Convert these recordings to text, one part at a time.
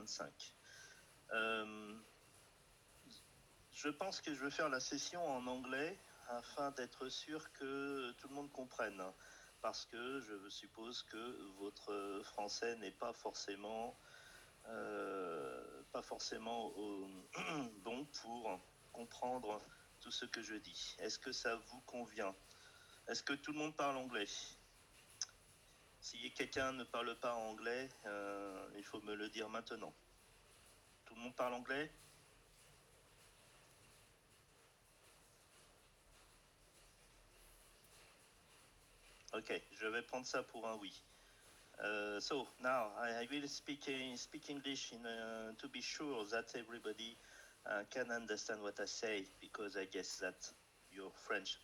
2025. Je pense que je vais faire la session en anglais afin d'être sûr que tout le monde comprenne, parce que je suppose que votre français n'est pas forcément bon pour comprendre tout ce que je dis. Est-ce que ça vous convient? Est-ce que tout le monde parle anglais? Si quelqu'un ne parle pas anglais, il faut me le dire maintenant. Tout le monde parle anglais? Ok, je vais prendre ça pour un oui. So now I will speak English to be sure that everybody can understand what I say, because I guess that your French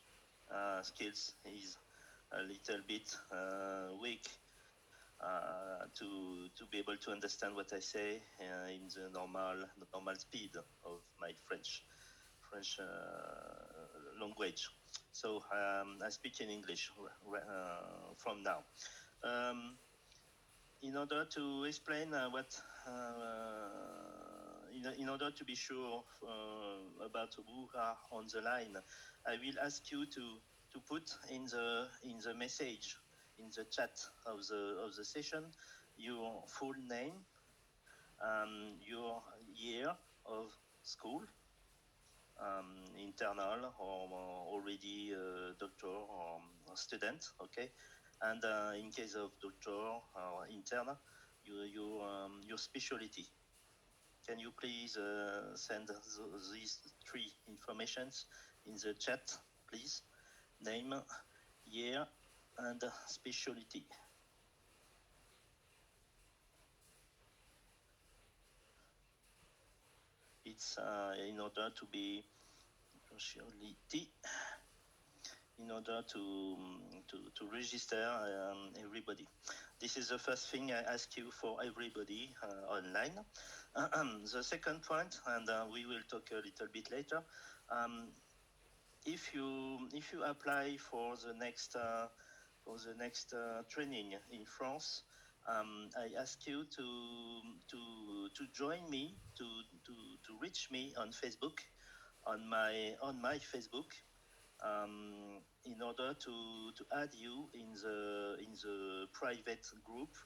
skills is a little bit weak to be able to understand what I say in the normal speed of my French language. So I speak in English from now. In order to explain in order to be sure about who are on the line, I will ask you to put in the message, in the chat of the session, your full name, your year of school, internal or already doctor or student, okay? And in case of doctor or intern, your specialty. Can you please send these three informations in the chat, please? Name, year, and specialty. It's in order to be specialty, in order to register everybody. This is the first thing I ask you for everybody online. The second point, and we will talk a little bit later. If you apply for the next training in France, I ask you to join me, to reach me on Facebook, on my Facebook, in order to add you in the private group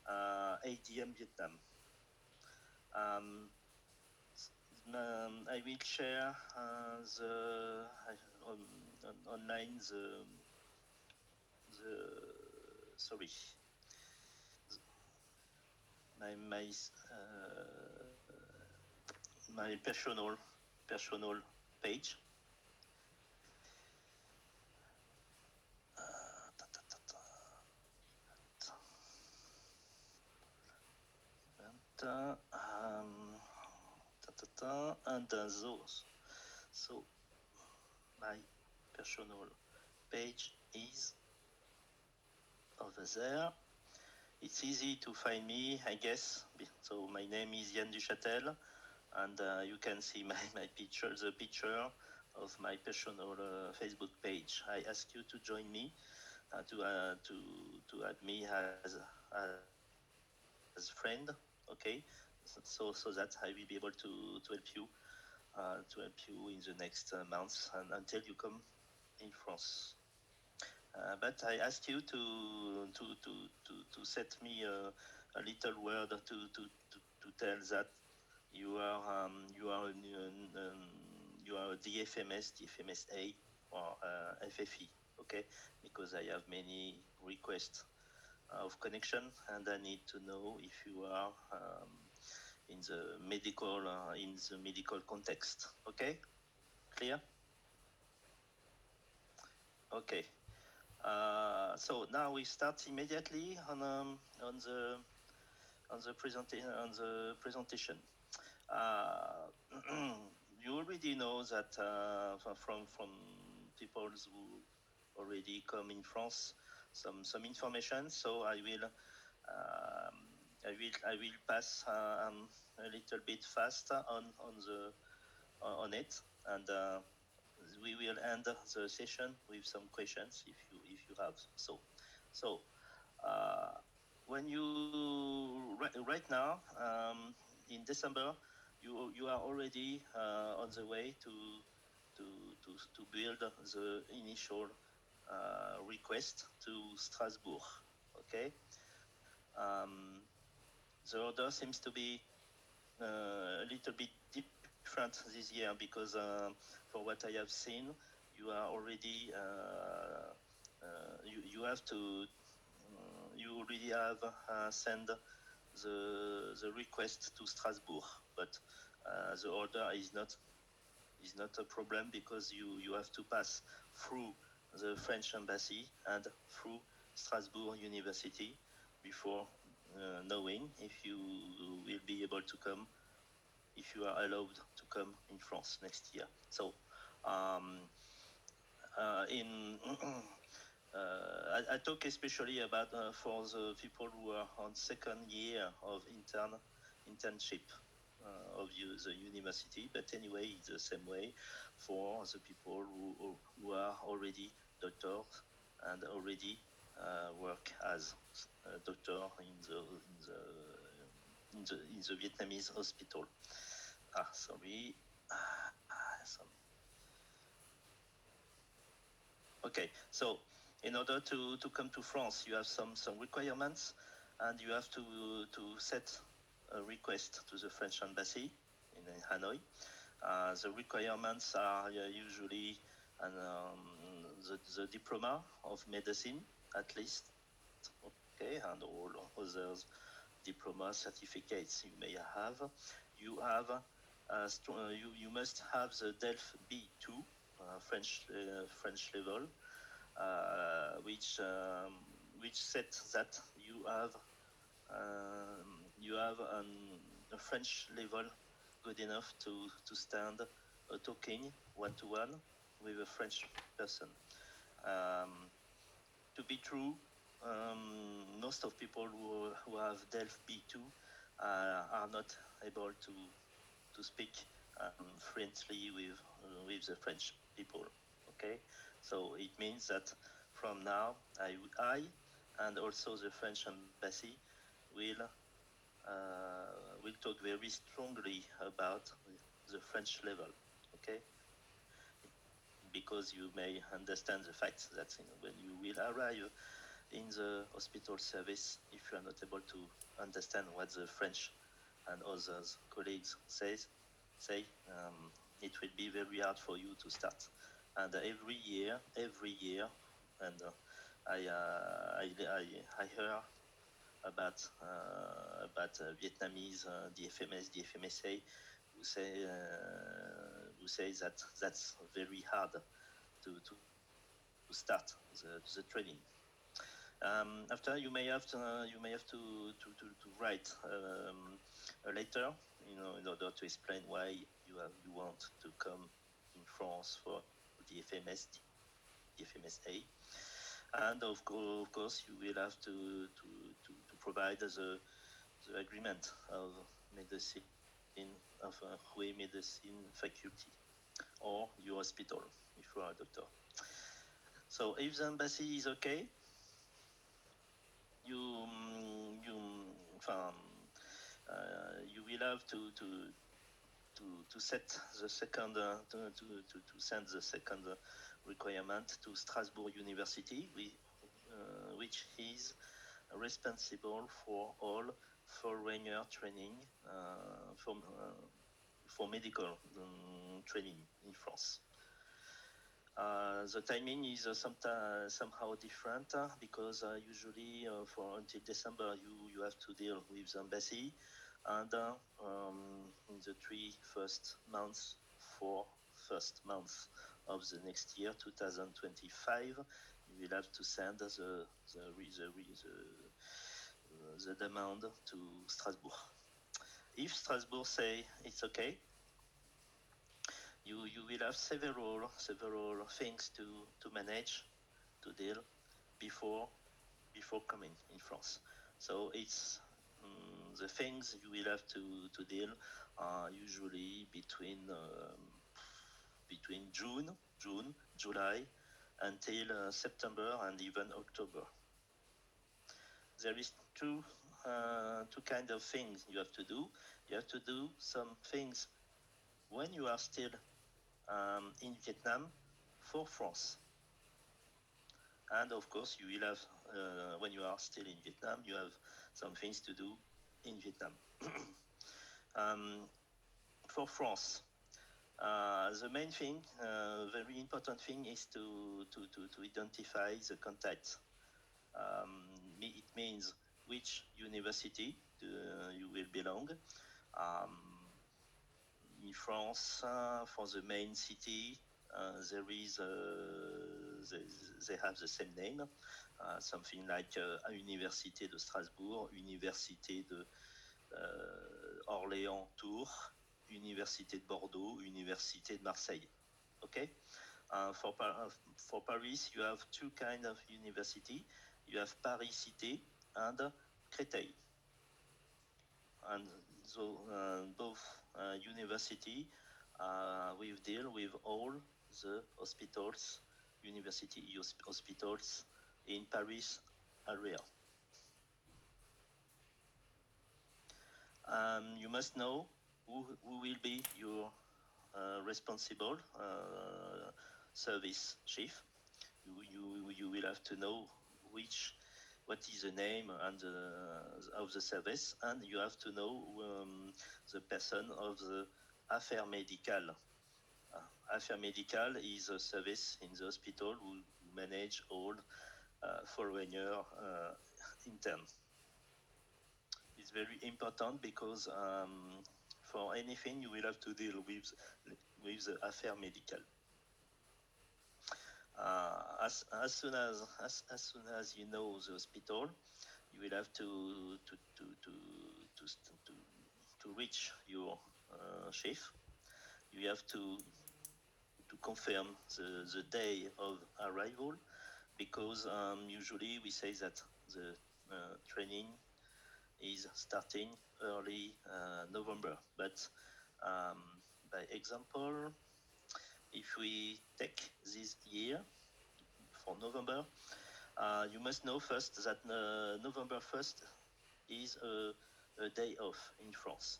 ADM Vietnam. I will share online my personal page. And those. So my personal page is over there. It's easy to find me, I guess. So my name is Yann Duchâtel, and you can see my picture, the picture of my personal Facebook page. I ask you to join me, to add me as friend, okay? So that I will be able to help you in the next months and until you come in France. But I ask you to set me a little word to tell that you are DFMS, DFMSA, or FFE, okay? Because I have many requests of connection, and I need to know if you are in the medical context. Okay, clear? Okay. So now we start immediately on the presentation. You already know that from people who already come in France some information. So I will pass a little bit fast on it, and we will end the session with some questions if you have. So when you right now in December, you are already on the way to build the initial request to Strasbourg. Okay. The order seems to be a little bit different this year because for what I have seen, you are already you have to you already have sent the request to Strasbourg, but the order is not a problem because you have to pass through the French embassy and through Strasbourg University before knowing if you will be able to come, if you are allowed to come in France next year. So in I talk especially about for the people who are on second year of internship of the university, but anyway, it's the same way for the people who are already doctors and already work as a doctor in the Vietnamese hospital. Sorry. Okay, so in order to come to France, you have some requirements, and you have to set a request to the French embassy in Hanoi. The requirements are usually the diploma of medicine, at least, okay, and all others diploma certificates you may have. You have you must have the DELF B2 French level, which sets that you have a French level good enough to stand talking one-to-one with a French person. To be true, most of people who have DELF B2 are not able to speak fluently with the French people. Okay, so it means that from now I and also the French embassy will talk very strongly about the French level. Okay, because you may understand the fact that when you will arrive in the hospital service, if you are not able to understand what the French and others colleagues say, it will be very hard for you to start. And every year, and I hear about Vietnamese DFMS, DFMSA, who say that that's very hard to start the training. After you may have to write a letter, in order to explain why you want to come in France for DFMS, DFMSA, and of course you will have to provide the agreement of medicine of KHOA medicine faculty or your hospital if you are a doctor. So if the embassy is okay, you will have to set the second to send the second requirement to Strasbourg University, which is responsible for all foreigner training for medical training in France. The timing is somehow different because usually for until December you have to deal with the embassy, and in the 4 months of the next year, 2025, you will have to send the demand to Strasbourg. If Strasbourg say it's okay, you will have several things to manage, to deal before coming in France. So it's the things you will have to deal are usually between June, July, until September and even October. There is two kind of things you have to do. You have to do some things when you are still in Vietnam for France. And of course, you will have, when you are still in Vietnam, you have some things to do in Vietnam. For France, the main thing, very important thing, is to identify the contact. It means which university you will belong. In France, for the main city, there is they have the same name, something like Université de Strasbourg, Université de Orléans Tours, Université de Bordeaux, Université de Marseille. Okay. For Paris, you have two kinds of university. You have Paris Cité and Créteil. And so both university we deal with all the hospitals, university hospitals in Paris area. You must know who will be your responsible service chief. You will have to know what is the name and of the service, and you have to know the person of the affaires médicales. Affaires médicales is a service in the hospital who manage all foreigner interns. It's very important because for anything you will have to deal with the affaires médicales. As soon as you know the hospital, you will have to reach your chief. You have to confirm the day of arrival, because usually we say that the training is starting early November. But by example, if we take this year for November, you must know first that November 1st is a day off in France.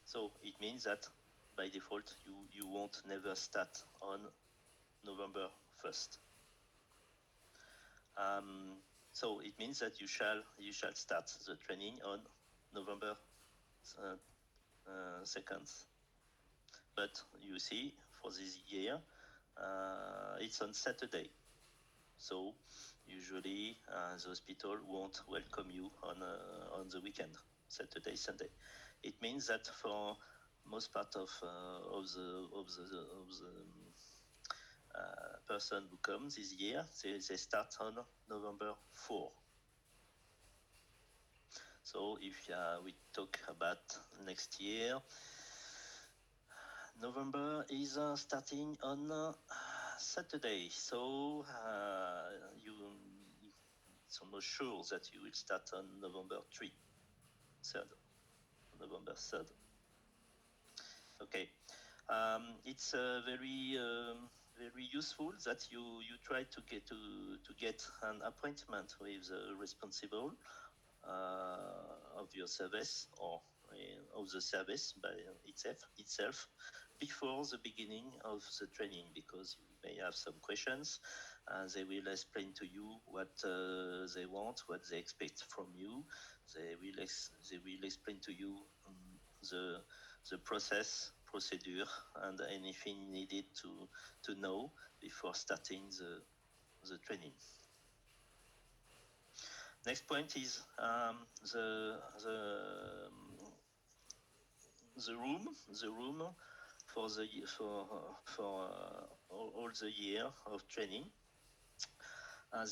So it means that by default you won't never start on November 1st. So it means that you shall start the training on November 2nd. But you see, for this year, it's on Saturday. So usually the hospital won't welcome you on the weekend, Saturday, Sunday. It means that for most part of the person who comes this year, they start on November 4. So if we talk about next year, November is starting on Saturday, so it's almost sure that you will start on November 3rd. November 3rd. Okay, it's very useful that you try to get an appointment with the responsible of your service, or of the service by itself before the beginning of the training, because you may have some questions. They will explain to you what they want, what they expect from you. They will explain to you the procedure, and anything needed to know before starting the training. Next point is the room for all the year of training.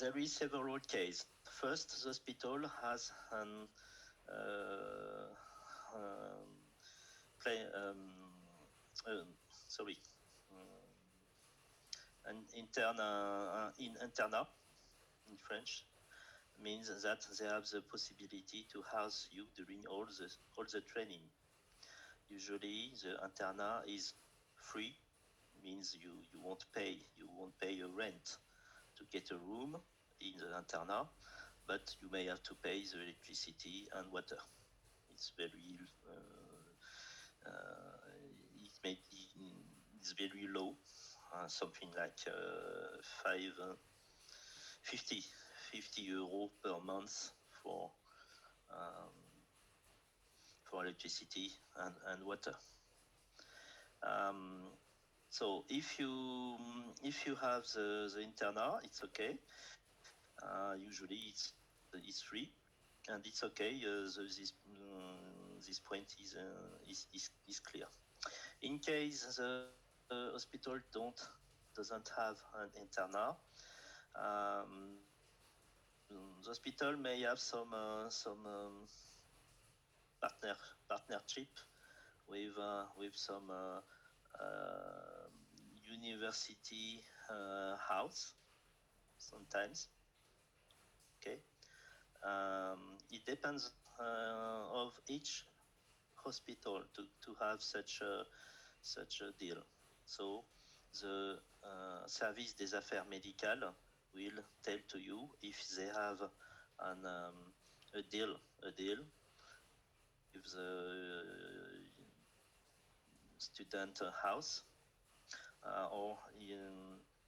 There is several cases. First, the hospital has an internat in French, means that they have the possibility to house you during all the training. Usually the internat is free, means you won't pay a rent to get a room in the internat, but you may have to pay the electricity and water. It's very it's very low, something like 50 euros per month for electricity and water. So if you have the internal, it's okay. Usually it's free, and it's okay. This point is clear. In case the hospital doesn't have an internal, the hospital may have some partnership with some university house sometimes. Okay, it depends of each hospital to have such a deal. So the service des affaires médicales will tell to you if they have a deal with the student house or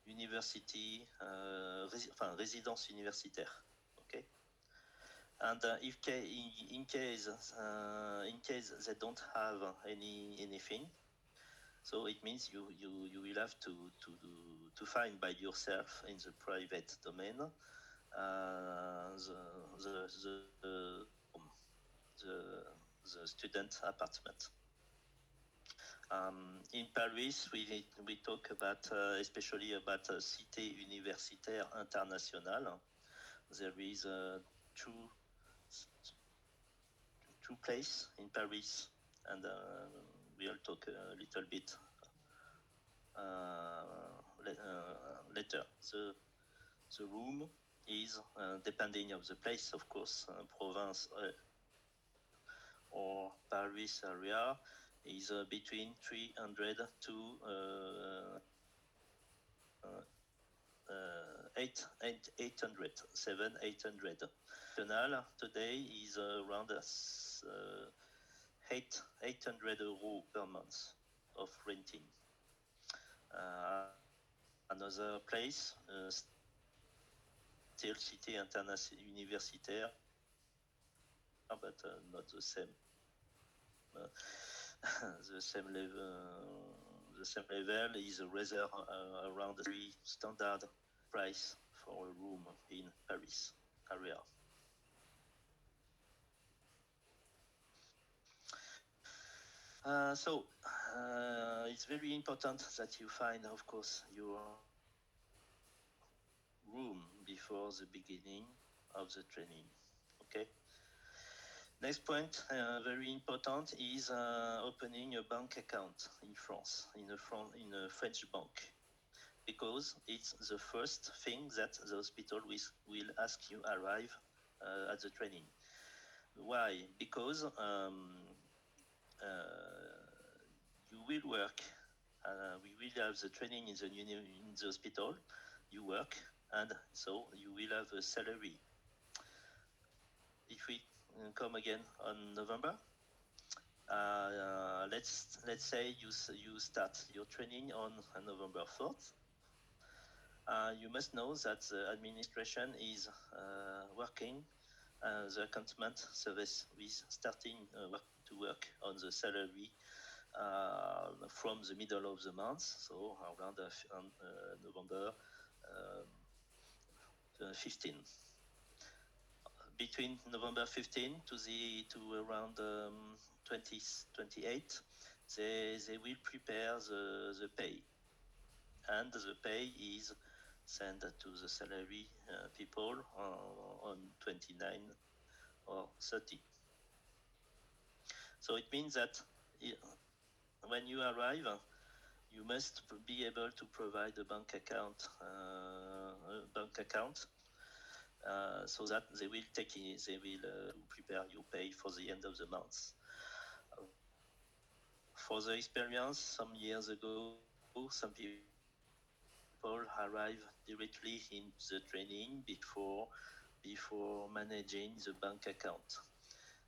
university, résidence universitaire. Okay, and if in case they don't have anything, so it means you will have to find by yourself in the private domain the student apartment. In Paris, we talk about especially about Cité Universitaire Internationale. There is two places in Paris, and we'll talk a little bit later. The room is depending of the place, of course, province or Paris area, is between 300 to 800. Today is around 800 euros per month of renting. Another place, still Cité Universitaire, but not the same. The same level is reserved around the standard price for a room in Paris area. So it's very important that you find, of course, your room before the beginning of the training. Okay. Next point, very important, is opening a bank account in France, in a French bank, because it's the first thing that the hospital will ask you arrive at the training. Why? Because you will work. We will have the training in the hospital. You work, and so you will have a salary. If we come again on November, let's say you start your training on November 4th. You must know that the administration is working the accountment service with starting to work on the salary from the middle of the month, so around November 15. Between November 15 to around 28, they will prepare the pay, and the pay is sent to the salary people on 29 or 30. So it means that when you arrive, you must be able to provide a bank account, so that they will prepare your pay for the end of the month. For the experience, some years ago, some people arrive directly in the training before before managing the bank account.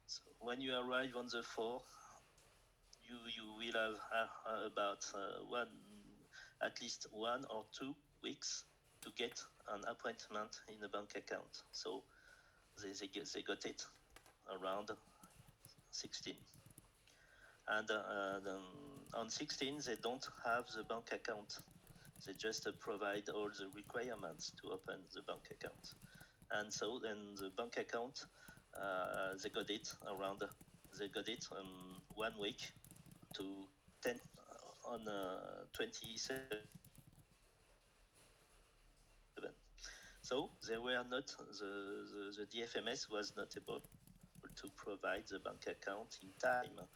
So when you arrive on the 4th, you will have about at least 1 or 2 weeks to get an appointment in a bank account. So they got it around 16. And on 16, they don't have the bank account. They just provide all the requirements to open the bank account. And so then the bank account, they got it 1 week to 10 on 27. So they were not, the DFMS was not able to provide the bank account in time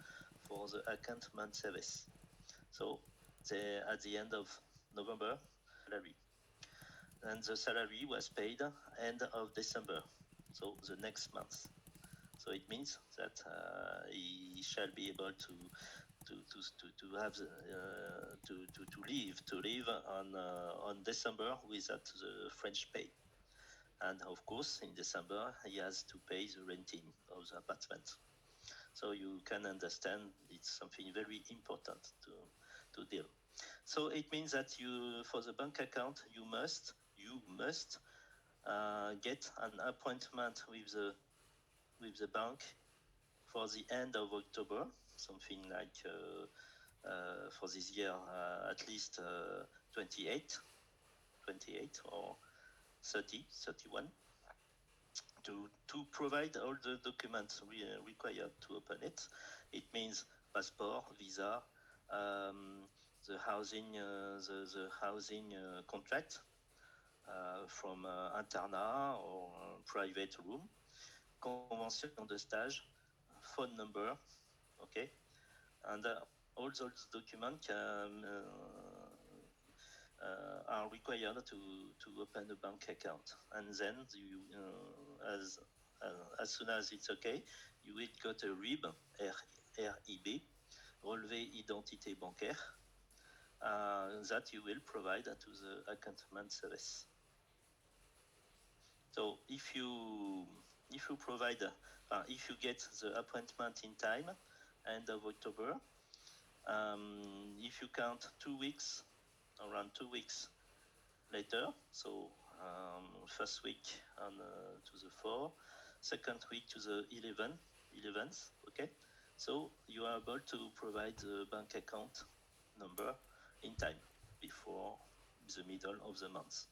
for the accountment service. So they, at the end of November, salary. And the salary was paid end of December, so the next month. So it means that he shall be able to have to live on December without the French pay. And of course, in December, he has to pay the renting of the apartment. So you can understand it's something very important to deal. So it means that you, for the bank account, you must get an appointment with the bank for the end of October, something like for this year at least 28 or 30, 31, to provide all the documents required to open it. It means passport, visa, the housing contract from internat or private room, convention de stage, phone number, okay, and all those documents are required to open a bank account. And then you, as soon as it's okay, you will get a RIB, RIB, relevé identité bancaire, that you will provide to the accountment service. So if you provide, if you get the appointment in time, end of October, if you count 2 weeks, around 2 weeks later, so first week on to the 4, second week to the 11th, okay? So you are able to provide the bank account number in time before the middle of the month.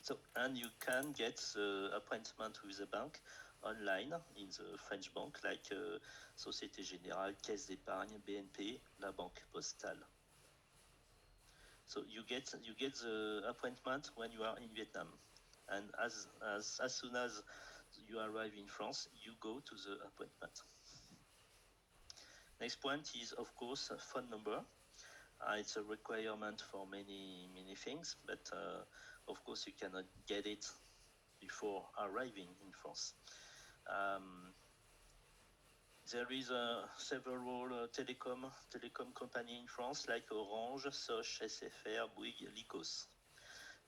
So, and you can get the appointment with the bank online in the French bank, like Société Générale, Caisse d'Épargne, BNP, La Banque Postale. So you get the appointment when you are in Vietnam, and as soon as you arrive in France, you go to the appointment. Next point is, of course, a phone number. It's a requirement for many things, but of course you cannot get it before arriving in France. There is several telecom company in France, like Orange, Soch, SFR, Bouygues, Lycos.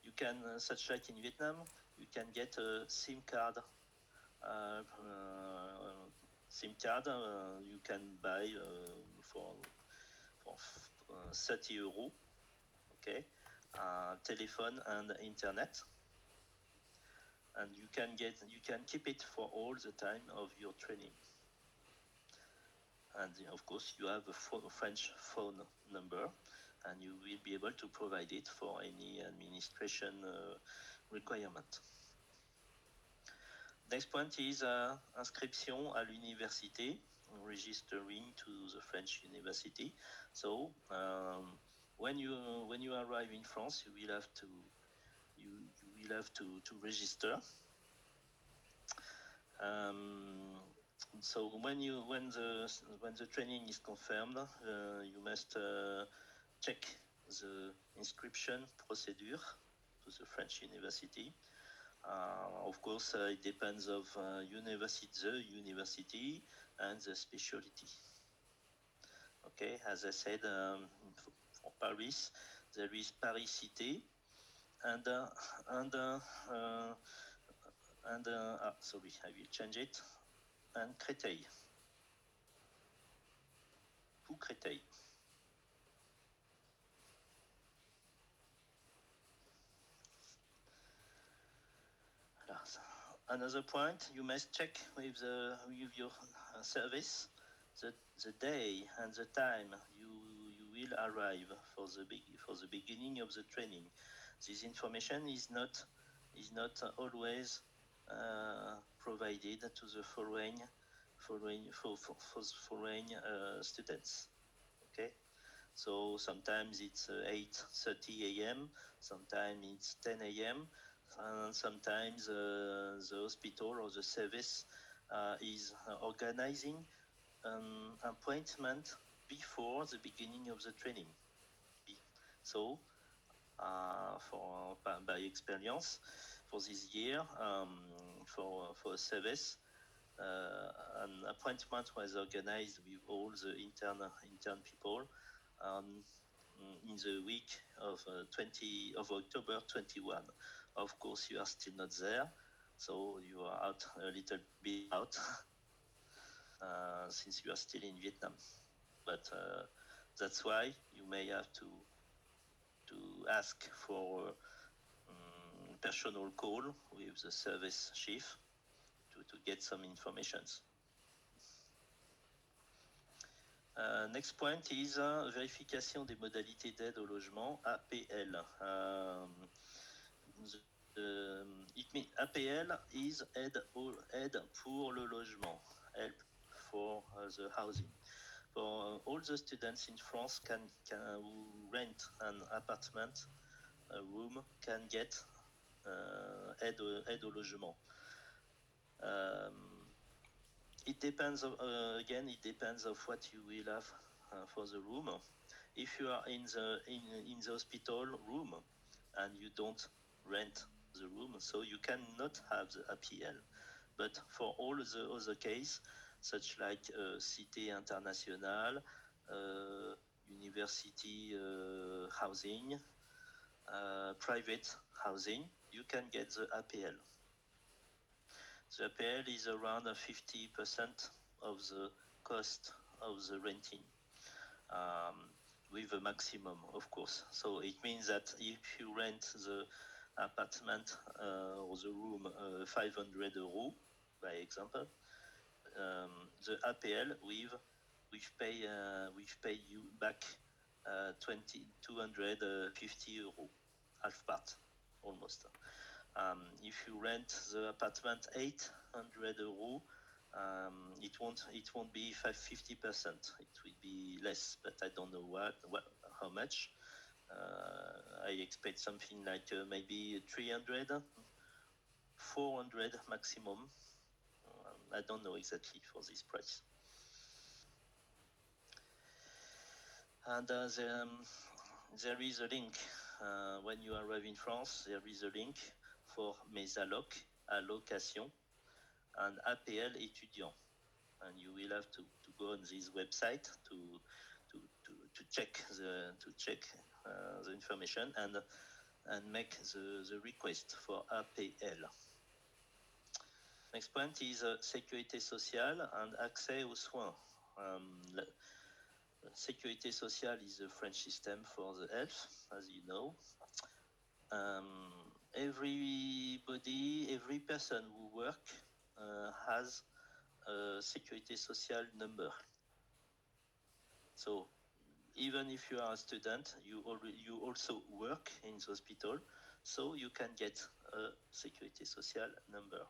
You can, such like in Vietnam, you can get a SIM card. SIM card you can buy for 30 euros, okay, telephone and internet, and you can keep it for all the time of your training. And of course you have a French phone number, and you will be able to provide it for any administration requirement. Next point is inscription à l'université, registering to the French university. So when you arrive in France, you will have to register. So when the training is confirmed, you must check the inscription procedure to the French university. Of course, it depends of the university and the specialty. Okay, as I said, for Paris, there is Paris Cité, and and sorry, I will change it, and Créteil. Ou Créteil. Another point, you must check with your service the day and the time you will arrive for the beginning of the training. This information is not always provided to the foreign students. Okay, so sometimes it's 8:30 a.m., sometimes it's 10 a.m., and sometimes the hospital or the service is organizing an appointment before the beginning of the training. So, by experience, for this year, for a service, an appointment was organized with all the intern people in the week of October 21. Of course, you are still not there, so you are out a little bit out since you are still in Vietnam. But that's why you may have to ask for personal call with the service chief to get some informations. Next point is vérification des modalités d'aide au logement, APL. APL is aide pour le logement, help for the housing. For all the students in France who rent an apartment, a room, can get aide au logement. It depends it depends of what you will have for the room. If you are in the hospital room and you don't rent the room, so you cannot have the APL. But for all the other case, such like Cité Internationale, university housing, private housing, you can get the APL. The APL is around 50% of the cost of the renting, with a maximum, of course. So it means that if you rent the apartment or the room 500 euros, by example, the APL which pay you back 250 euros, half part, almost. If you rent the apartment 800 euros, it won't be 50%. It will be less, but I don't know how much. I expect something like maybe 300, 400 maximum. I don't know exactly for this price. And there is a link. When you arrive in France, there is a link for mes allocations, and APL étudiant. And you will have to go on this website to check the information and make the request for APL. Next point is sécurité sociale and accès aux soins. Sécurité sociale is the French system for the health, as you know. Every person who works has a sécurité sociale number. So even if you are a student, you also work in the hospital, so you can get a sécurité sociale number.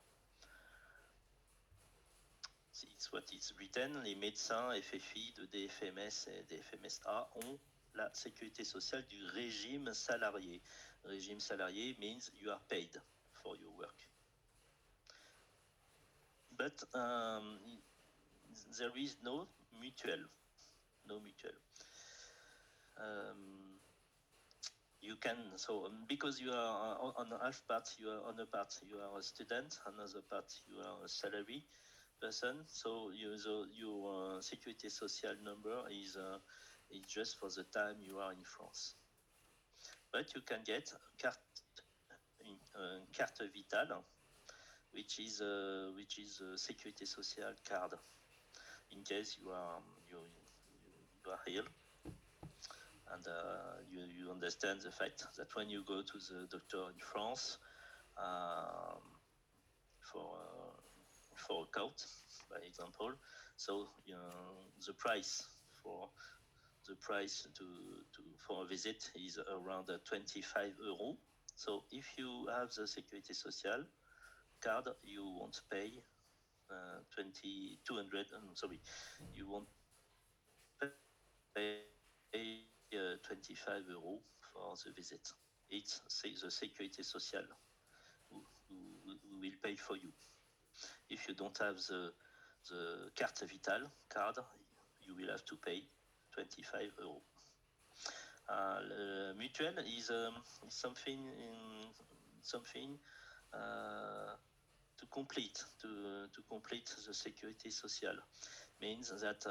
C'est what is written. Les médecins FFI de DFMS et DFMSA ont la sécurité sociale du régime salarié. Régime salarié means you are paid for your work. But there is no mutual. You can, because you are on half part, you are on a part, you are a student, another part, you are a salary person. So your sécurité sociale number is just for the time you are in France. But you can get carte vitale which is a Sécurité Sociale card, in case you are ill, and you understand the fact that when you go to the doctor in France for a coat, by example, so the price for for a visit is around 25 euros. So if you have the Sécurité Sociale card, you won't pay 200. Sorry, you won't pay 25 euros for the visit. It's the Sécurité Sociale who will pay for you. If you don't have the carte vitale card, you will have to pay 25 euros. Mutuel is something to complete the Sécurité Sociale. Means that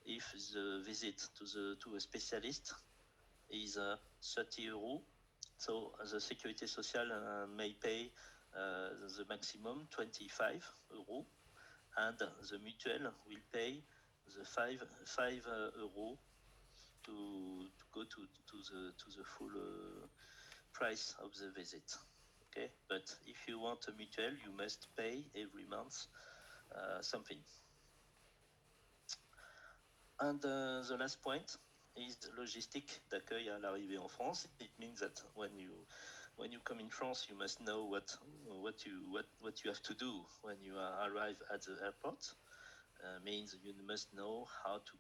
if the visit to a specialist is 30 euros, so the Sécurité Sociale may pay the maximum 25 euros, and the mutuel will pay the 5 euros to go to the full price of the visit. Okay, but if you want a mutuel, you must pay every month something. And the last point is logistique d'accueil à l'arrivée en France. It means that when you come in France, you must know what you have to do when you arrive at the airport. Means you must know how to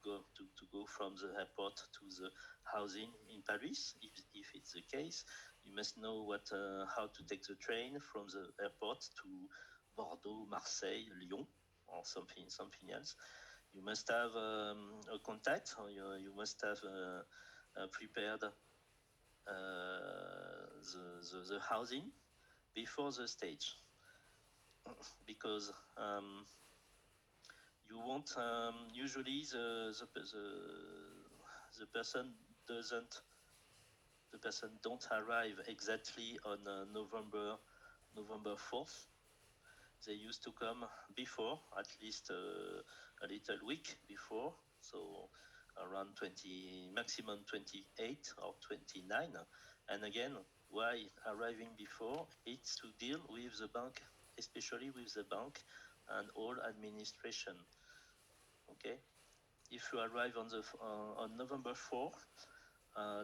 go from the airport to the housing in Paris. If it's the case, you must know how to take the train from the airport to Bordeaux, Marseille, Lyon, or something else. You must have a contact, or you must have prepared the housing before the stage, because you won't usually the person don't arrive exactly on November 4th. They used to come before, at least a little week before, so around maximum 28 or 29. And again, why arriving before? It's to deal with the bank, especially with the bank and all administration. Okay, if you arrive on November 4th,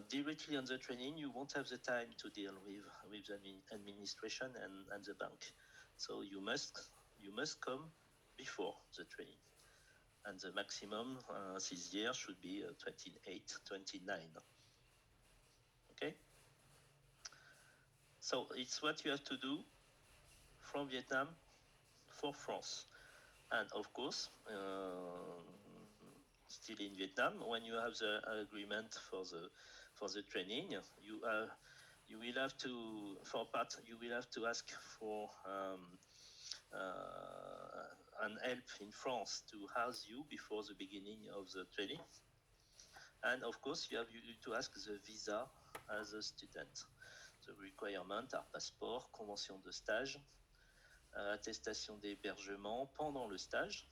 directly on the training, you won't have the time to deal with the administration and the bank. So you must come before the training, and the maximum this year should be 28, 29. Okay. So it's what you have to do from Vietnam for France, and of course, still in Vietnam, when you have the agreement for the training, you will have to, for part, you will have to ask for an help in France to house you before the beginning of the training. And of course, you have to ask the visa as a student. The requirements are passeport, convention de stage, attestation d'hébergement pendant le stage,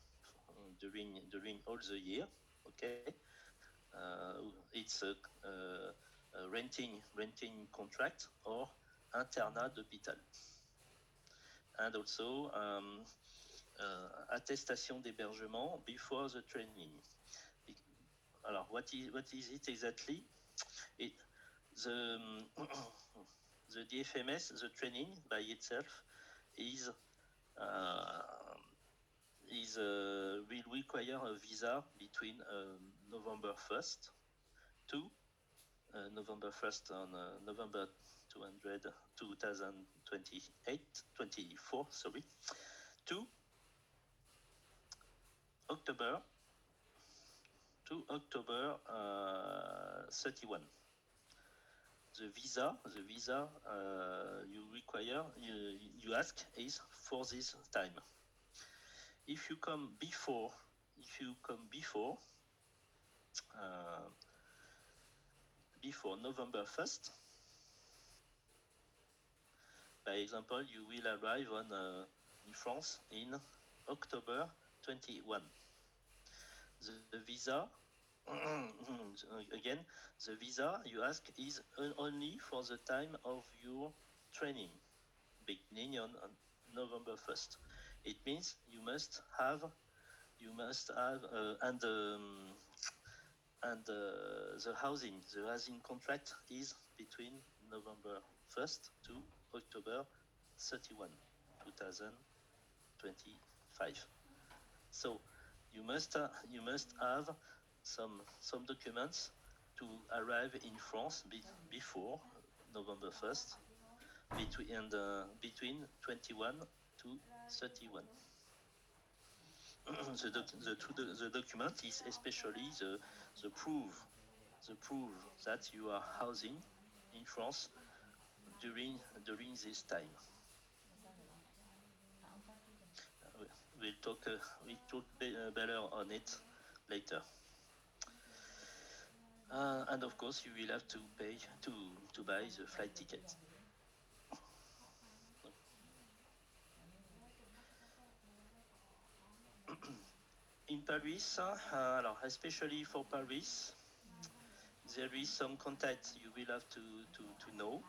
during all the year. Okay, it's a renting contract or internat d'hôpital, and also attestation d'hébergement before the training. Alors, what is it exactly? The DFMS, the training by itself, will require a visa between November 1st to November 1st on November 2024, sorry, to October 31. The visa you require, you ask, is for this time. If you come before November 1st, by example, you will arrive on in France in October 21. The visa, again, the visa you ask is only for the time of your training, beginning on November 1st. It means you must have, and the housing contract is between November 1st to October 31, 2025. So you must have some documents to arrive in France before November 1st, between 21 to 31. The document is especially the proof that you are housing in France during this time. We'll talk better on it later. And of course, you will have to pay to buy the flight ticket. In Paris, especially for Paris, there is some contact you will have to know.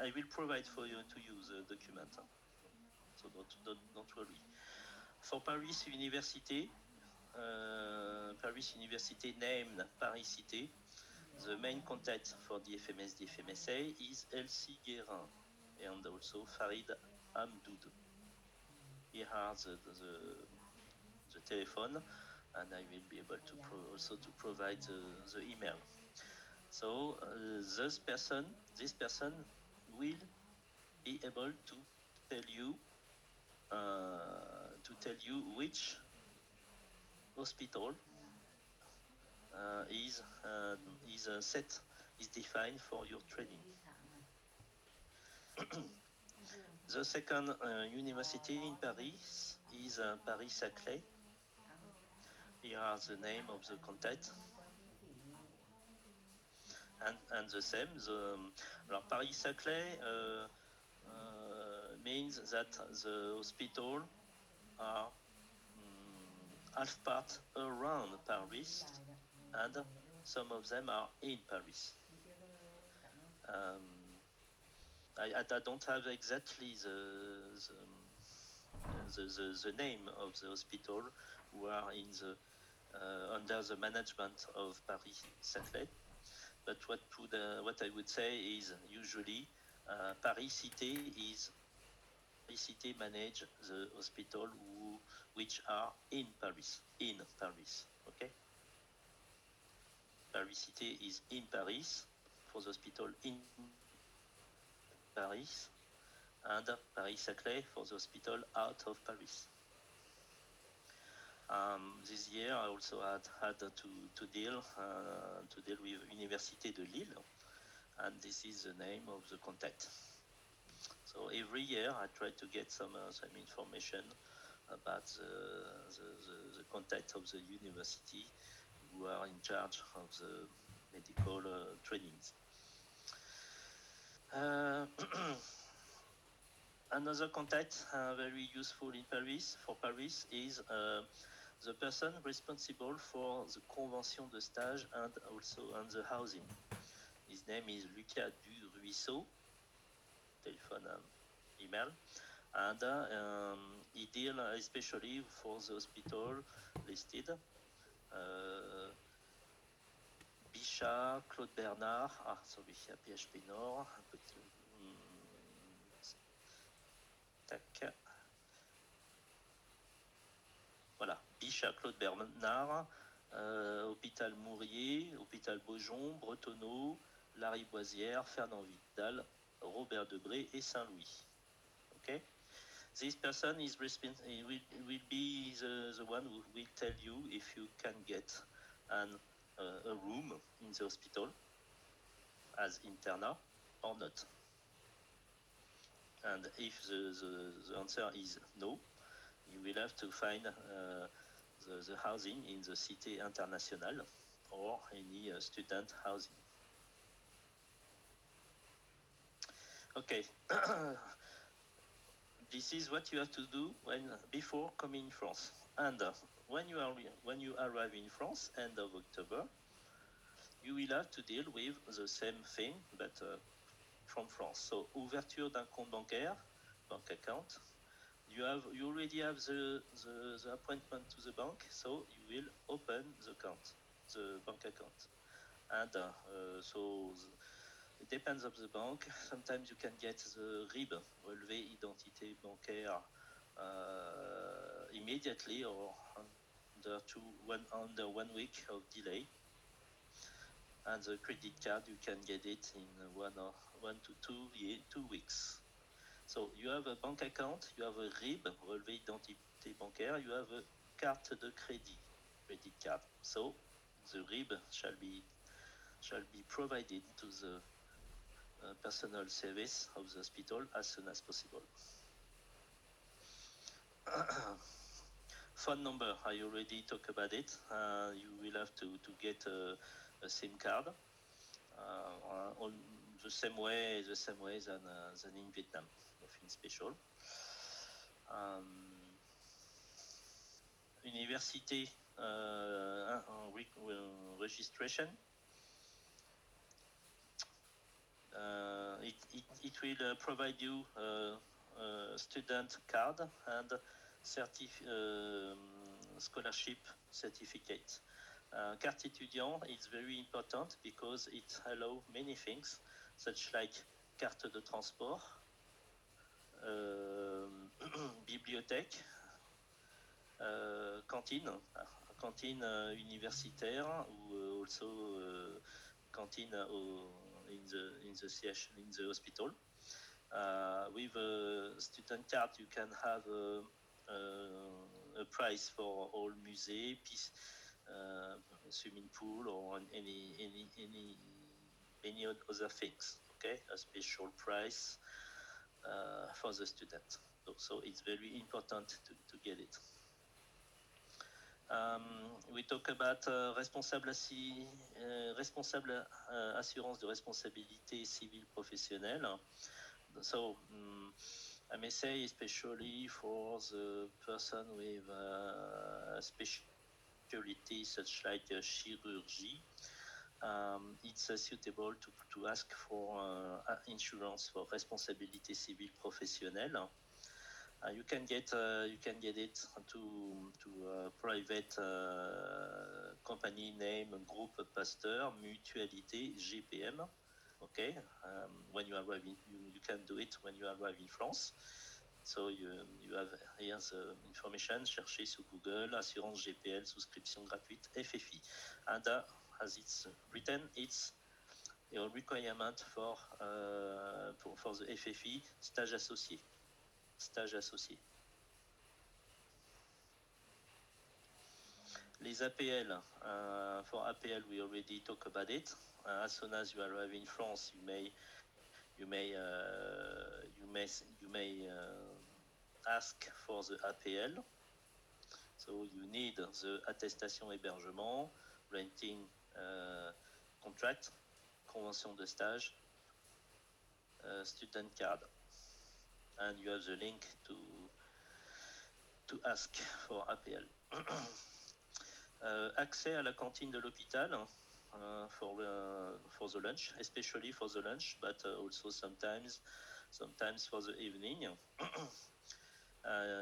I will provide for you the document, so don't worry. For Paris University, named Paris Cité, the main contact for DFMS DFMSA is Elsie Guérin and also Farid Hamdoud. Here are the telephone, and I will be able to also to provide the email. So this person will be able to tell you which hospital is defined for your training. The second university in Paris is Paris-Saclay. Here are the name of the contact. And the same, Paris-Saclay means that the hospital are half part around Paris, and some of them are in Paris. I don't have exactly the name of the hospital who are in the under the management of Paris-Saclay, but what I would say is usually Paris Cité manage the hospital which are in Paris. Okay. Paris Cité is in Paris for the hospital in Paris, and Paris-Saclay for the hospital out of Paris. This year I also had to deal with Université de Lille, and this is the name of the contact. So every year I try to get some information about the contact of the university who are in charge of the medical trainings. Another contact very useful in Paris is the person responsible for the convention de stage and also on the housing. His name is Lucas Duruisseau, telephone and email, and he deals especially for the hospital listed. Bichat, Claude Bernard, PHP Nord, un petit... tac. Voilà, Bichat, Claude Bernard, Hôpital Mourier, Hôpital Beaujon, Bretonneau, Lariboisière, Fernand Vidal, Robert Debré et Saint-Louis. Okay? This person will be the one who will tell you if you can get a room in the hospital as interna or not. And if the answer is no, you will have to find the housing in the Cité Internationale or any student housing. Okay. this is what you have to do before coming in France. And when you arrive in France, end of October, you will have to deal with the same thing, but from France. So, ouverture d'un compte bancaire, bank account. You already have the appointment to the bank, so you will open the bank account. And so it depends on the bank. Sometimes you can get the RIB, relevé identité bancaire, immediately or under 1 week of delay. And the credit card, you can get it in 1 to 2 weeks. So you have a bank account, you have a RIB, relevé identité bancaire, you have a carte de crédit, credit card. So the RIB shall be provided to the personal service of the hospital as soon as possible. Phone number, I already talked about it. You will have to get a SIM card on the same way than in Vietnam, nothing special. University registration. It will provide you a student card and scholarship certificate. Carte étudiant is very important because it allows many things, such like carte de transport, bibliothèque, cantine universitaire, ou also cantine in the hospital. With a student card, you can have a price for all museum, swimming pool, or any other things. Okay, a special price for the student. So it's very important to get it. We talk about responsable assurance de responsabilité civile professionnelle. So I may say, especially for the person with specialty such like chirurgy, it's suitable to ask for insurance for responsabilité civile professionnelle. You can get it to private company name, Groupe Pasteur, Mutualité, GPM. Okay, when you arrive you can do it when you arrive in France. So you have here the information. Cherchez sur Google, assurance GPL, souscription gratuite, FFI. And as it's written, it's a requirement for the FFI, stage associé. Les APL, for APL we already talked about it. As soon as you arrive in France, you may ask for the APL. So you need the attestation hébergement, renting contract, convention de stage, student card, and you have the link to ask for APL. Accès à la cantine de l'hôpital for the lunch, especially for the lunch, but also sometimes for the evening.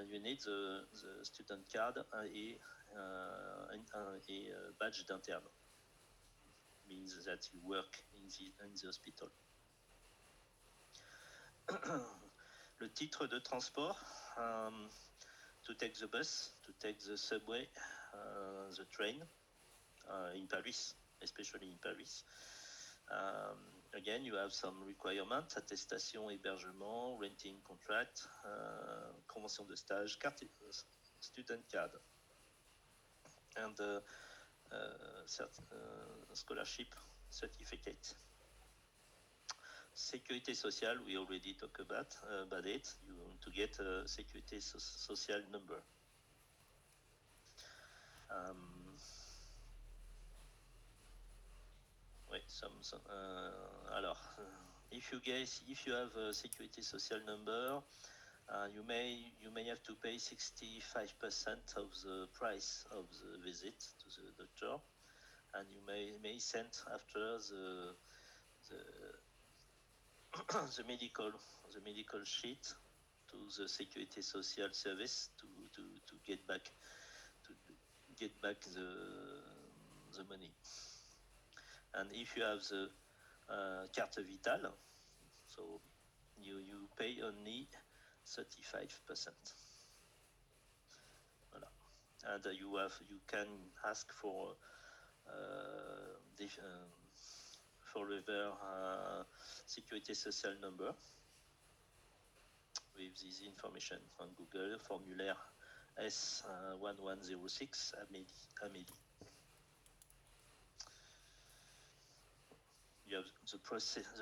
You need the student card et badge d'interne. Means that you work in the hospital. Le titre de transport, to take the bus, to take the subway, the train, in Paris, especially in Paris. Again, you have some requirements: attestation, hébergement, renting contract, convention de stage, carte, student card, and scholarship certificate. Sécurité sociale, we already talked about it. You want to get a sécurité sociale number. Alors, if you have a sécurité sociale number, You may have to pay 65% of the price of the visit to the doctor, and you may send after the medical sheet to the Sécurité Sociale service to get back the money. And if you have the carte vitale, so you pay only 35%. Voilà. And you can ask for forever Sécurité Sociale number with this information on Google, formulaire S1106 Amélie. You have the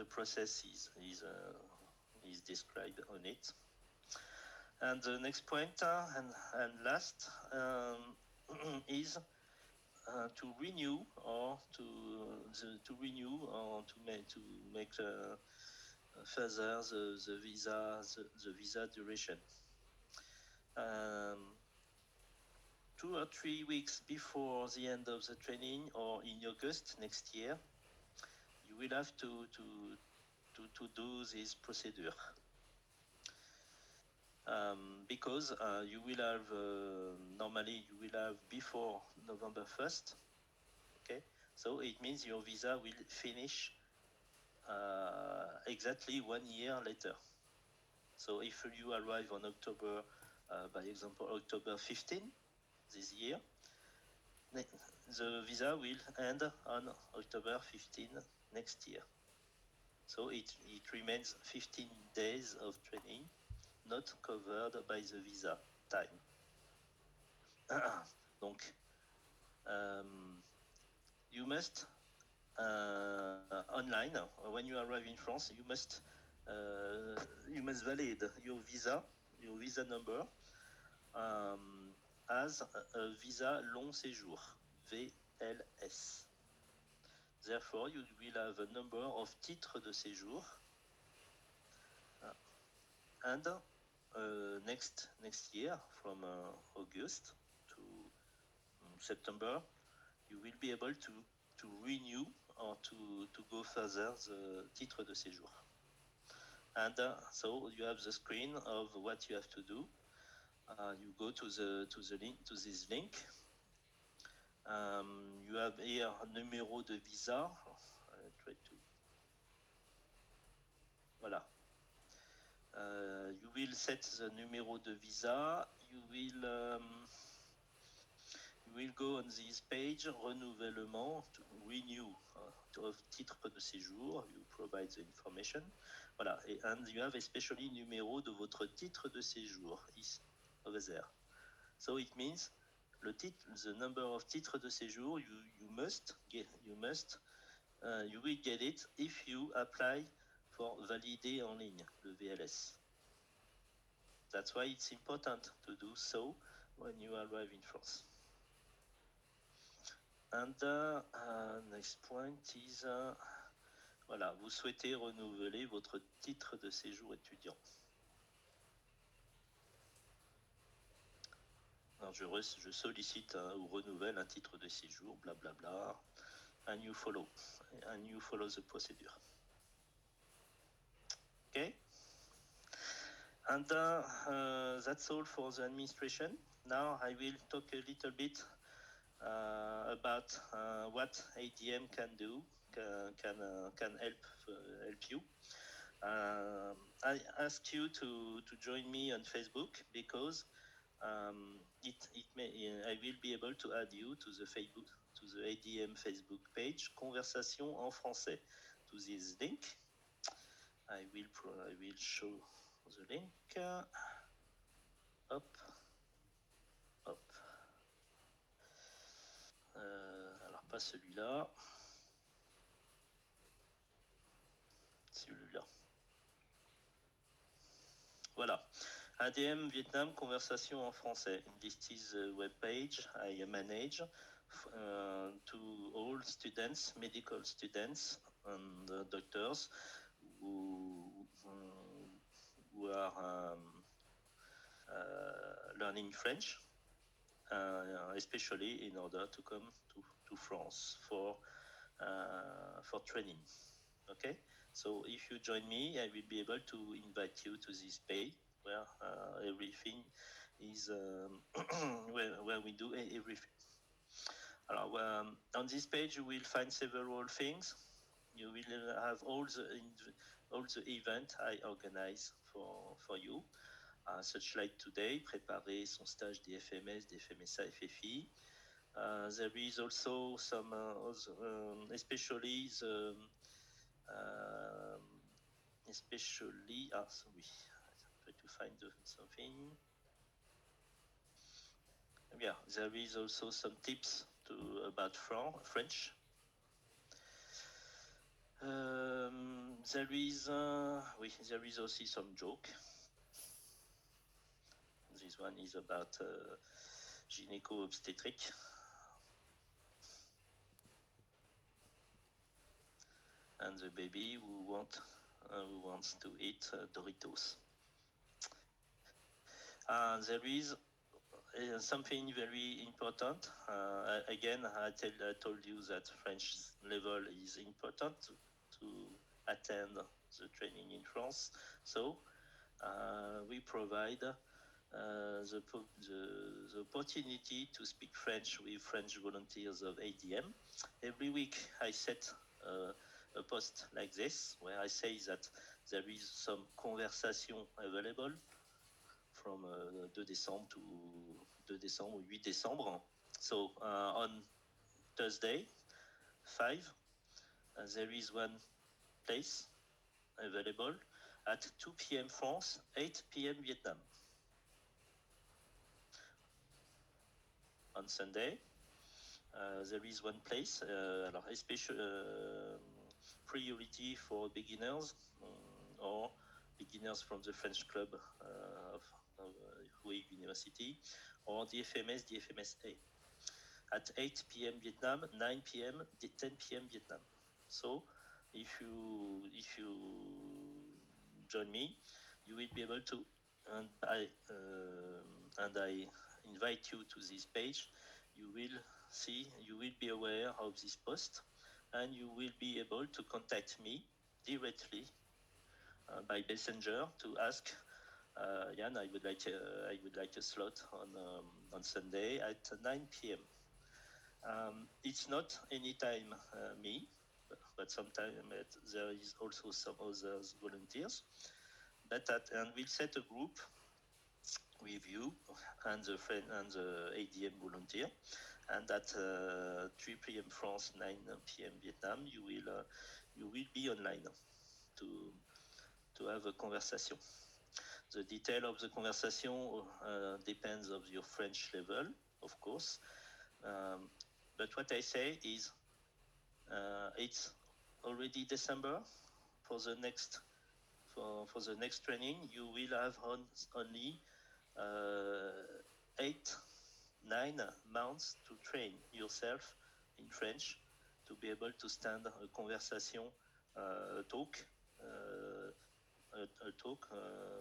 process is described on it. And the next point and last is to renew or to make further the visa duration. 2 or 3 weeks before the end of the training, or in August next year, you will have to do this procedure. Because you will have normally you will have before November 1st. Okay, so it means your visa will finish exactly 1 year later. So if you arrive on October, by example, October 15 this year, the visa will end on October 15 next year. So it remains 15 days of training not covered by the visa time. Donc, you must online when you arrive in France, you must validate your visa number as a visa long séjour, VLS. Therefore, you will have a number of titres de séjour, and next year, from August to September, you will be able to renew or to go further the titre de séjour. And so you have the screen of what you have to do. You go to this link. You have here a numéro de visa. Voilà. You will set the numéro de visa. You will go on this page, renouvellement, to renew of titre de séjour. You provide the information. Voilà. And you have especially numéro de votre titre de séjour is over there. So it means the number of titres de séjour you will get it if you apply for valider en ligne, le VLS. That's why it's important to do so when you arrive in France. And next point is, voilà, vous souhaitez renouveler votre titre de séjour étudiant. Alors je sollicite ou renouvelle un titre de séjour, blablabla, bla, bla, and you follow the procedure. Okay? And that's all for the administration. Now I will talk a little bit about what ADM can do, can help you. I ask you to join me on Facebook because I will be able to add you to the ADM Facebook page, Conversation en français, to this link. I will show the link. Hop. Alors pas celui-là. Celui-là. Voilà. ADM Vietnam, conversation en français. This is a web page I manage to all students, medical students and doctors who are learning French, especially in order to come to France for training. Okay, so if you join me, I will be able to invite you to this page where everything is where we do everything. On this page, you will find several things. You will have all the events I organize for you, such like today, préparer son stage DFMS, DFMSA, FFI. There is also some, especially the, sorry, try to find something. Yeah, there is also some tips about French. There is also some joke. This one is about gynéco-obstetric. And the baby who wants to eat Doritos. There is something very important. Again, I told you that French level is important to attend the training in France. So we provide the opportunity to speak French with French volunteers of ADM. Every week I set a post like this where I say that there is some conversation available from 2 décembre to 2 décembre, 8 décembre. So on Thursday, 5, there is one place available at 2 p.m. France, 8 p.m. Vietnam. On Sunday, there is one place, priority for beginners or beginners from the French club of KHOA University, or DFMS, DFMSA, at 8 p.m. Vietnam, 9 p.m., 10 p.m. Vietnam. So if you join me, you will be able to, and I invite you to this page. You will be aware of this post, and you will be able to contact me directly by messenger to ask, Jan, I would like a slot on Sunday at 9 p.m. It's not anytime me, but sometimes there is also some other volunteers. And we'll set a group with you and the ADM volunteer, and at 3 p.m. France, 9 p.m. Vietnam, you will be online to have a conversation. The detail of the conversation depends of your French level, of course. But what I say is, it's already December. For the next training, you will have only 8-9 months to train yourself in French to be able to stand a conversation, talk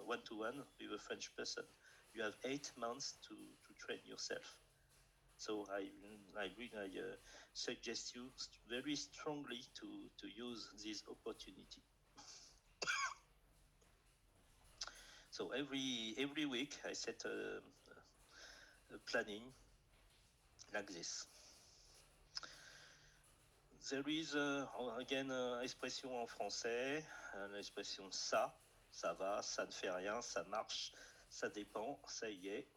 one-to-one with a French person. You have 8 months to train yourself. So I suggest you very strongly to use this opportunity. So every week I set a planning like this. There is again expression en français, l'expression ça va, ça ne fait rien, ça marche, ça dépend, ça y est.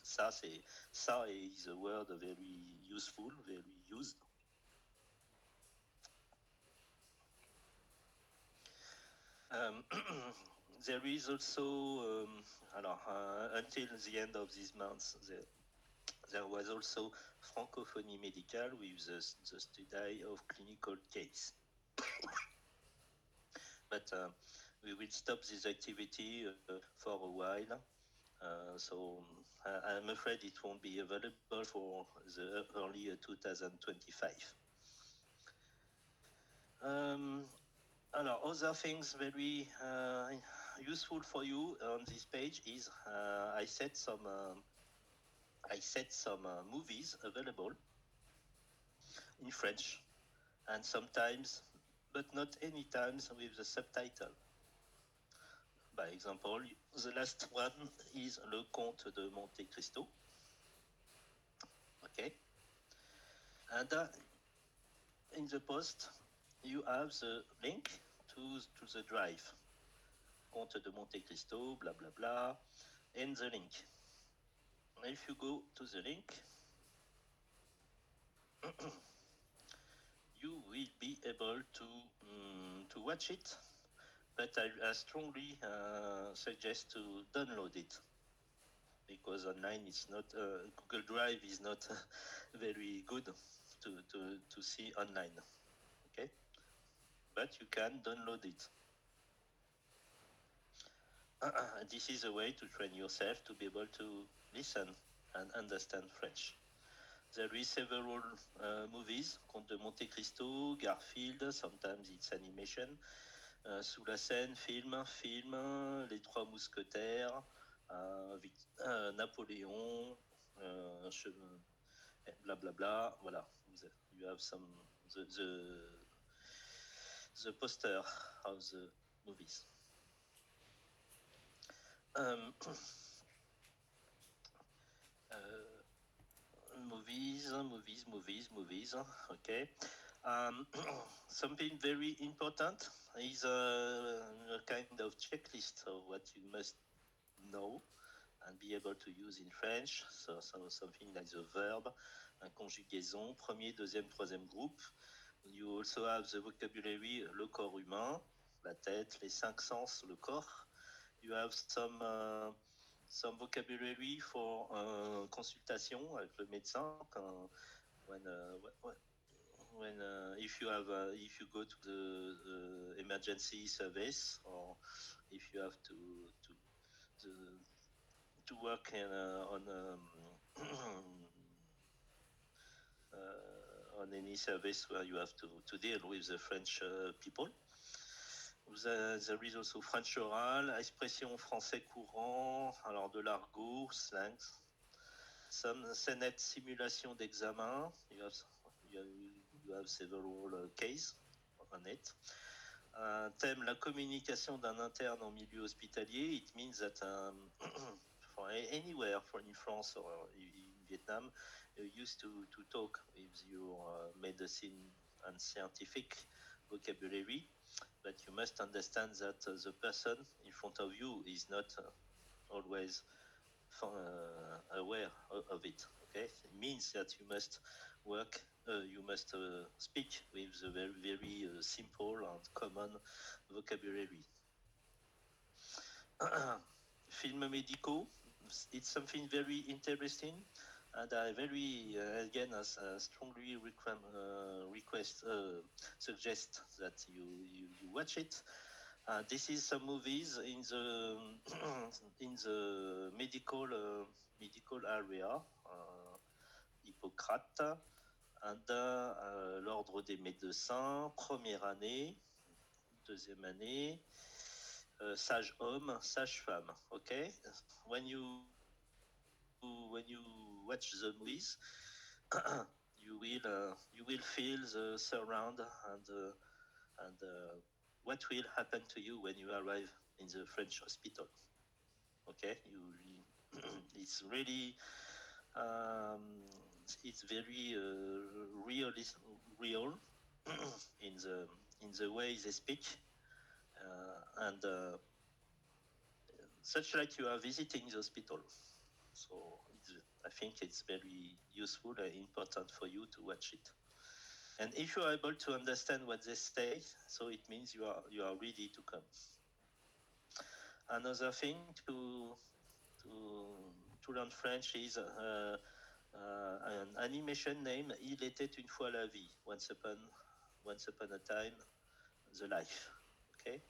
Ça is a word very useful, very used. There is also, until the end of this month, there was also francophonie médicale with the study of clinical case. But we will stop this activity for a while. So I'm afraid it won't be available for the early 2025. Other things very useful for you on this page is I set some movies available in French, and sometimes, but not any times, with the subtitle. By example, the last one is Le Comte de Monte Cristo. Okay, and in the post you have the link to the drive. Comte de Monte Cristo, blah blah blah, and the link. If you go to the link, you will be able to watch it, but I strongly suggest to download it, because online it's not Google Drive is not very good to see online. Okay, but you can download it. This is a way to train yourself to be able to listen and understand French. There is several movies, Comte de Monte Cristo, Garfield, sometimes it's animation, Sous la Seine, film, Les Trois Mousquetaires, Napoléon, blah blah blah. Voilà, you have some the poster of the movies. Movies. Okay. Something very important is a kind of checklist of what you must know and be able to use in French. So something like the verb, conjugaison, premier, deuxième, troisième groupe. You also have the vocabulary, le corps humain, la tête, les cinq sens, le corps. You have some vocabulary for consultation avec le médecin if you go to the emergency service, or if you have to work on any service where you have to deal with the French people. There is also French oral, expression français courant, alors de l'argot, slangs, some Senet simulation d'examen. You have several cases on it. Thème, la communication d'un interne en milieu hospitalier. It means that for anywhere, in France or in Vietnam, you used to talk with your medicine and scientific vocabulary, but you must understand that the person in front of you is not always aware of it. Okay, it means that you must work. You must speak with the very, very simple and common vocabulary. Film médicaux, it's something very interesting, and I very again strongly suggest that you watch it. This is some movies in the in the medical area. Hippocrate, and l'ordre des médecins, première année, deuxième année, sage homme, sage femme. Okay, when you watch the movies, you will feel the surround and what will happen to you when you arrive in the French hospital. Okay, it's really it's very real in the way they speak, and such like you are visiting the hospital. So I think it's very useful and important for you to watch it. And if you are able to understand what they say, so it means you are ready to come. Another thing to learn French is an animation named Il était une fois la vie, once upon a time, the life. Okay,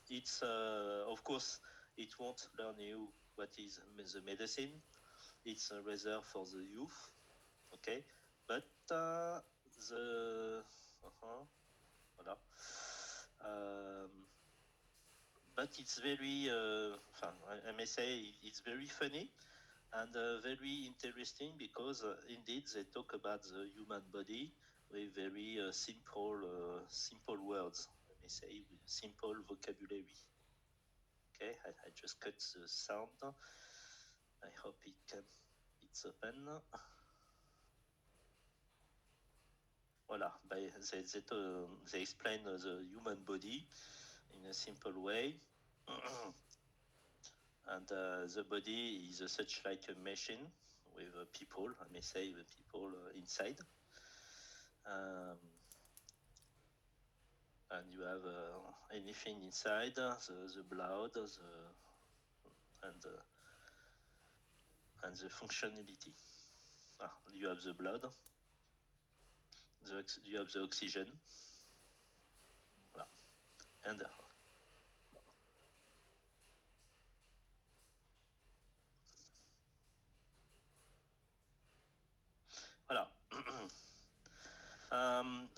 it's of course it won't learn you what is the medicine. It's reserved for the youth. Okay, but voilà. but it's very, I may say it's very funny and very interesting because indeed they talk about the human body with very simple words, I may say, with simple vocabulary. Okay, I just cut the sound. I hope it's open. Voilà, they explain the human body in a simple way. And the body is such like a machine with people, I may say, with people inside. And you have anything inside, the blood, and the functionality. You have the blood, you have the oxygen, and voilà.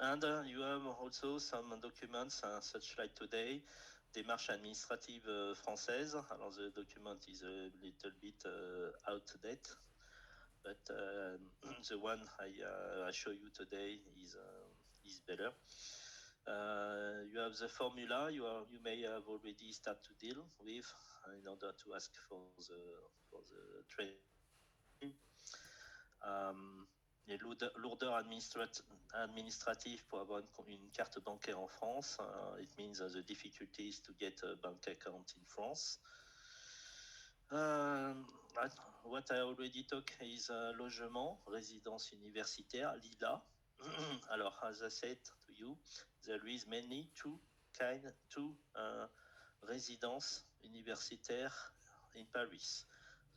And you have also some documents, such like today, démarche administrative française. Alors the document is a little bit outdated, but the one I show you today is better. You have the formula you may have already started to deal with in order to ask for the training. Les lourdeurs administratives pour avoir une carte bancaire en France. It means the difficulties to get a bank account in France. What I already talked is logement, résidence universitaire, LILA. Alors, as I said to you, there is mainly two résidences universitaires in Paris.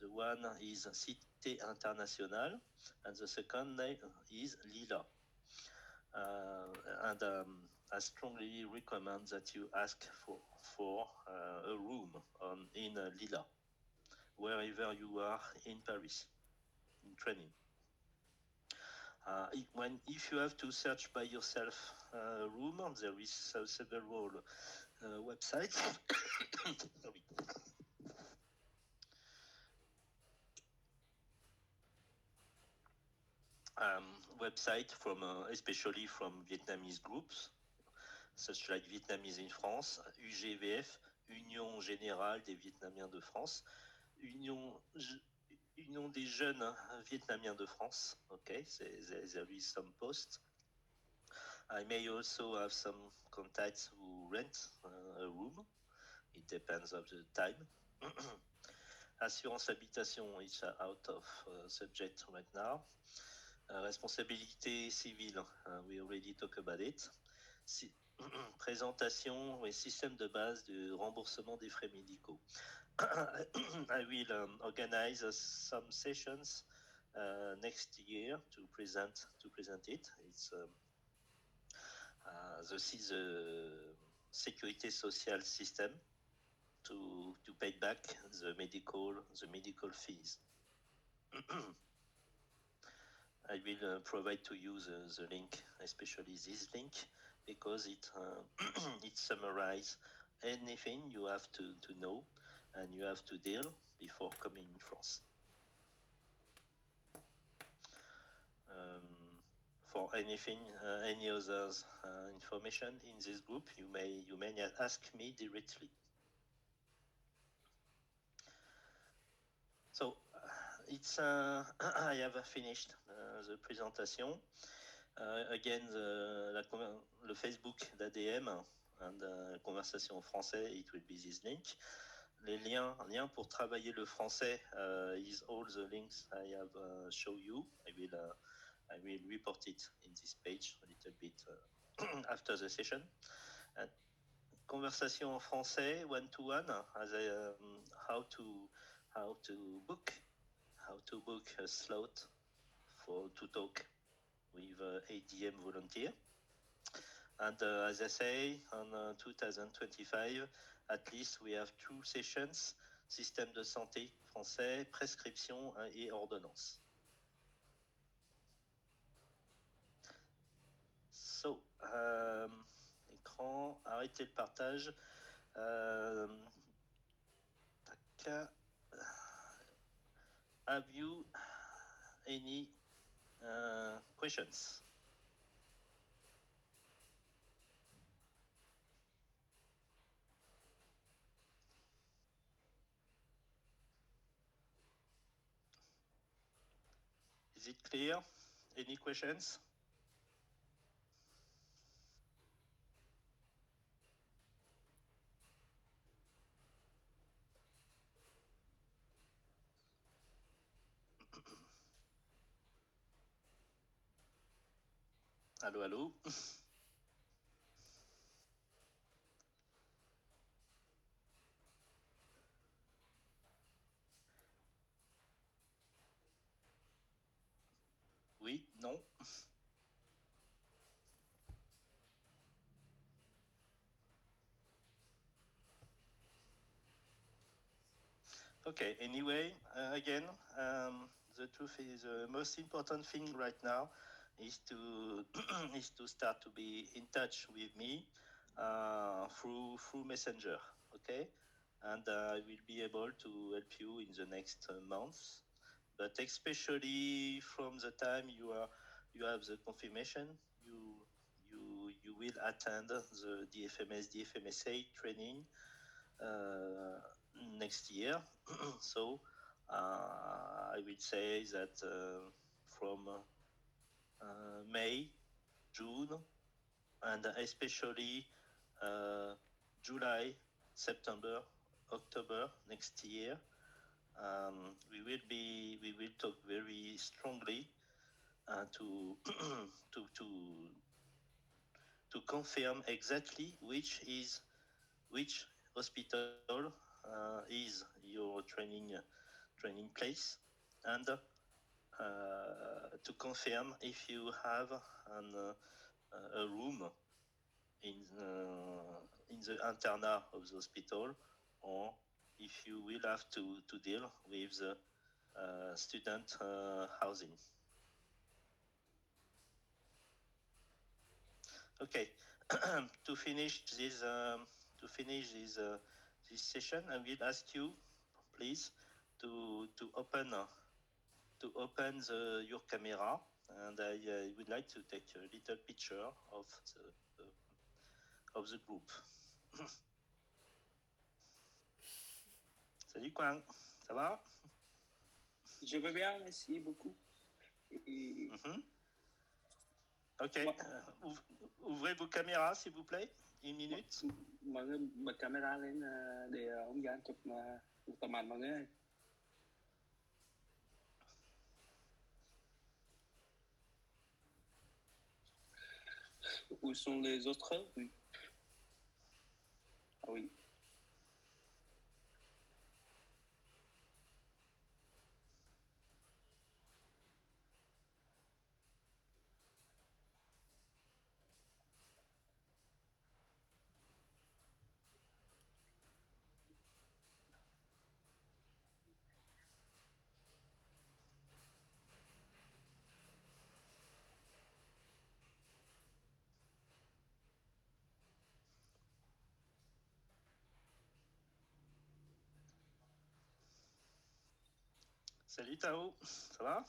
The one is Cité Internationale, and the second name is Lila. And I strongly recommend that you ask for a room in Lila, wherever you are in Paris, in training. If you have to search by yourself a room, there is several websites. Sorry. Website from especially from Vietnamese groups, such like Vietnamese in France, UGVF, Union Générale des Vietnamiens de France, Union des Jeunes Vietnamiens de France. Okay, there is some posts. I may also have some contacts who rent a room. It depends on the time. Assurance habitation is out of subject right now. Responsabilité civile, we already talked about it. Présentation et système de base de remboursement des frais médicaux. I will organize some sessions next year to present it. It's the sécurité sociale system to pay back the medical fees. I will provide to you the link, especially this link, because it summarizes anything you have to know and you have to deal before coming in France. For anything, any other information in this group, you may ask me directly. So it's I have finished the presentation. Again, le Facebook d'ADM and conversation en français, it will be this link. Les liens pour travailler le français is all the links I have shown you. I will report it in this page a little bit after the session. Conversation en français, one-to-one, as how to book a slot to talk with ADM volunteer. And as I say, on 2025, at least we have 2 sessions, système de santé français, prescription et ordonnance. So, écran, arrêtez le partage. Have you any questions? Is it clear? Any questions? Allô, allô? Oui, non? Okay, anyway, again, the truth is the most important thing right now is to is to start to be in touch with me through Messenger, okay? And I will be able to help you in the next months, but especially from the time you have the confirmation, you will attend the DFMS DFMSA training next year. So I will say that from May, June, and especially July, September, October next year, we will talk very strongly to to confirm exactly which hospital is your training place, and to confirm if you have a room in the internat of the hospital, or if you will have to deal with the student housing. Okay, to finish this this session, I will ask you, please, to open your camera, and I would like to take a little picture of the group. Salut QUAN, ça va? Je vais bien, merci beaucoup. Et... Ok, ouvrez vos caméras s'il vous plaît, une minute. Mọi người bật camera lên để ông Giang chụp tầm ảnh mọi người. Où sont les autres? Oui. Ah oui. Salut Tao, ça va?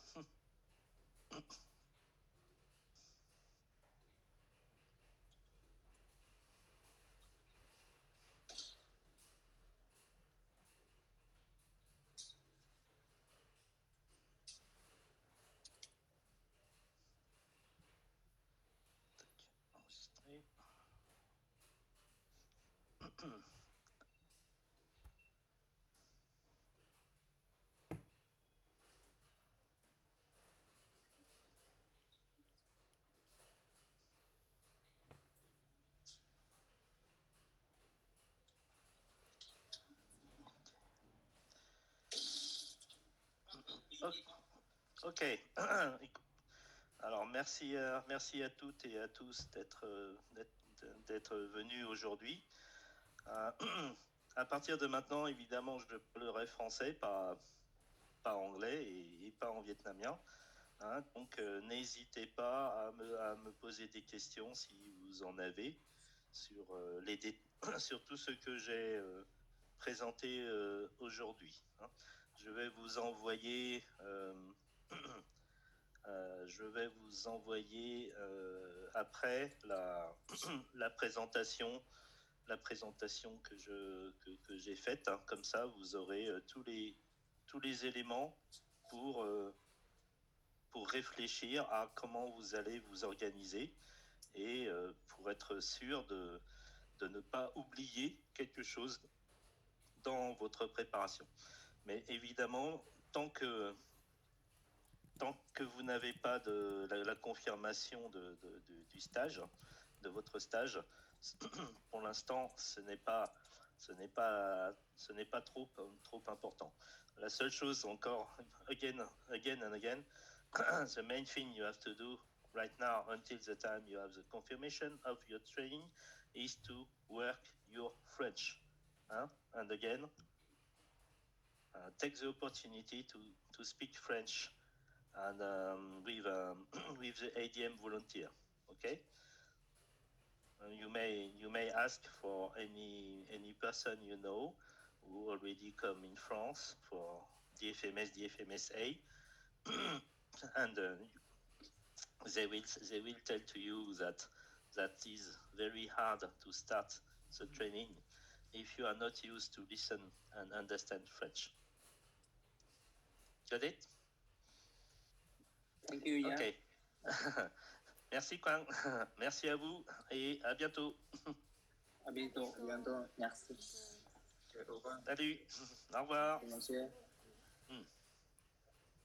Ok. Alors merci à toutes et à tous d'être venus aujourd'hui. À partir de maintenant, évidemment, je parlerai français, pas anglais et pas en vietnamien. Donc n'hésitez pas à me poser des questions si vous en avez. sur tout ce que j'ai présenté aujourd'hui. Hein. Je vais vous envoyer après la présentation que j'ai faite. Hein. Comme ça, vous aurez tous les éléments pour réfléchir à comment vous allez vous organiser et pour être sûr de ne pas oublier quelque chose dans votre préparation. Mais évidemment, tant que vous n'avez pas la confirmation du stage, de votre stage, pour l'instant, ce n'est pas trop important. La seule chose encore, again and again, the main thing you have to do right now until the time you have the confirmation of your training is to work your French. And again, take the opportunity to speak French and with the ADM volunteer. Okay. You may ask for any person you know who already come in France for DFMS, DFMSA, and they will tell to you that is very hard to start the training if you are not used to listen and understand French. Got it? Thank you, Okay. Merci, QUAN. Merci à vous et à bientôt. À bientôt. À bientôt. Merci. Salut. Au revoir. Merci.